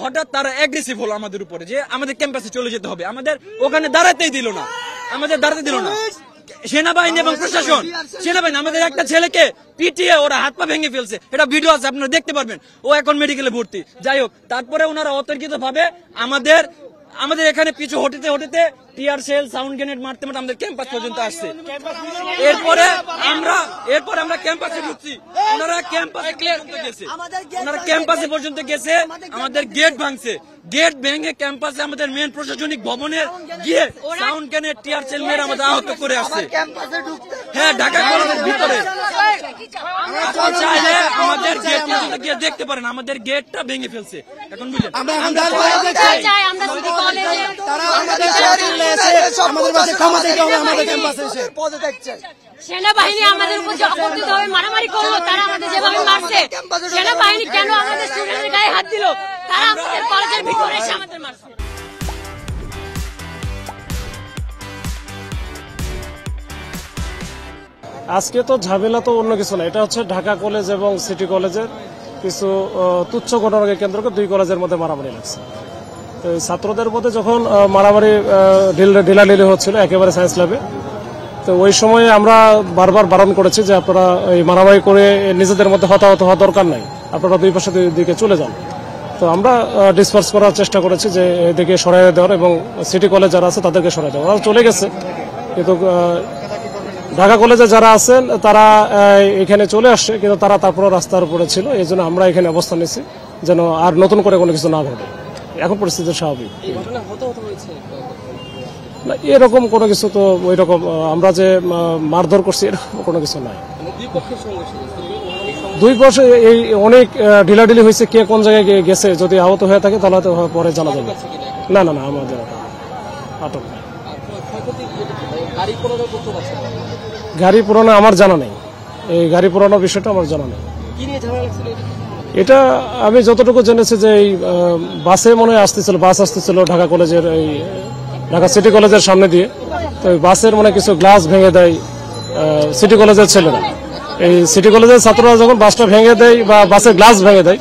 হঠাৎ তারা অ্যাগ্রেসিভ হলো আমাদের উপরে যে আমাদের ক্যাম্পাসে চলে যেতে হবে, আমাদের ওখানে দাঁড়াতেই দিল না, সেনাবাহিনী এবং প্রশাসন। সেনাবাহিনী আমাদের একটা ছেলেকে পিটিয়ে ওরা হাত পা ভেঙে ফেলছে, এটা ভিডিও আছে, আপনারা দেখতে পারবেন। ও এখন মেডিকেলে ভর্তি। যাই হোক, তারপরে ওনারা অতর্কিত ভাবে আমাদের এখানে পিছু হটিতে টিয়ার সেল সাউন্ড গ্রেনেড মারতে আমাদের ক্যাম্পাস পর্যন্ত আসছে। এরপরে আমরা ক্যাম্পাসে ঢুকছি, ওনারা ক্যাম্পাসে পর্যন্ত গেছে, আমাদের গেট ভাঙছে। গেট ভেঙে ক্যাম্পাসে আমাদের মেন প্রশাসনিক ভবনের গিয়ে সাউন্ড গ্রেনেড টিয়ার সেল মেরে আমাদের আহত করে আসছে। হ্যাঁ, ঢাকা কলেজের ভিতরে চাইলে আমাদের গেট পর্যন্ত গিয়ে দেখতে পারেন, আমাদের গেটটা ভেঙে ফেলছে। এখন বুঝলেন, সেনাবাহিনী আমাদের উপর অকথিতভাবে মারামারি করলো, তারা আমাদের যেভাবে মারছে, সেনাবাহিনী কেন আমাদের স্টুডেন্টের গায়ে হাত দিল, তারা আমাদের কলেজের ভিতরে এসে আমাদের মারছে। আজকে তো ঝামেলা তো অন্য কিছু না, এটা হচ্ছে ঢাকা কলেজ এবং সিটি কলেজের কিছু তুচ্ছ ঘটনাকে কেন্দ্র করে দুই কলেজের মধ্যে মারামারি লাগছে। তো ছাত্রদের মধ্যে যখন মারামারি ঢিলাঢিলি হচ্ছিল একেবারে সায়েন্স ল্যাবে, তো ওই সময়ে আমরা বারবার বারণ করেছি যে আপনারা এই মারামারি করে নিজেদের মধ্যে হতাহত হওয়া দরকার নাই, আপনারা দুই পাশে দিকে চলে যান। তো আমরা ডিসপার্স করার চেষ্টা করেছি যে এদিকে সরাই দেওয়ার এবং সিটি কলেজ যারা আছে তাদেরকে সরাই দেওয়া। ওরা চলে গেছে, কিন্তু ঢাকা কলেজে যারা আছেন তারা এখানে চলে আসছে, কিন্তু তারা তারপরে রাস্তার উপরে ছিল। এই জন্য আমরা এখানে অবস্থান নিচ্ছি যেন আর নতুন করে কোনো কিছু না ঘটে। এখন পরিস্থিতি স্বাভাবিক, এরকম কোনো কিছু তো ওই রকম আমরা যে মারধর করছি এরকম কোনো কিছু নাই। দুই পক্ষে এই অনেক ঢিলাঢিলি হয়েছে, কে কোন জায়গায় গেছে যদি আহত হয়ে থাকে তাহলে তো পরে জানা যাবে। না না না, আমাদের আটক নাই। গাড়ি পুরানো আমার জানা নেই, এই গাড়ি পুরানো বিষয়টা আমার জানা নেই। এটা আমি যতটুকু জেনেছি যে এই বাসে মনে হয় আসতেছিল, বাস আসতেছিল ঢাকা কলেজের এই ঢাকা সিটি কলেজের সামনে দিয়ে। তো বাসের মনে কিছু গ্লাস ভেঙে দেয় সিটি কলেজের ছেলেরা। এই সিটি কলেজের ছাত্ররা যখন বাসটা ভেঙে দেয় বা বাসের গ্লাস ভেঙে দেয়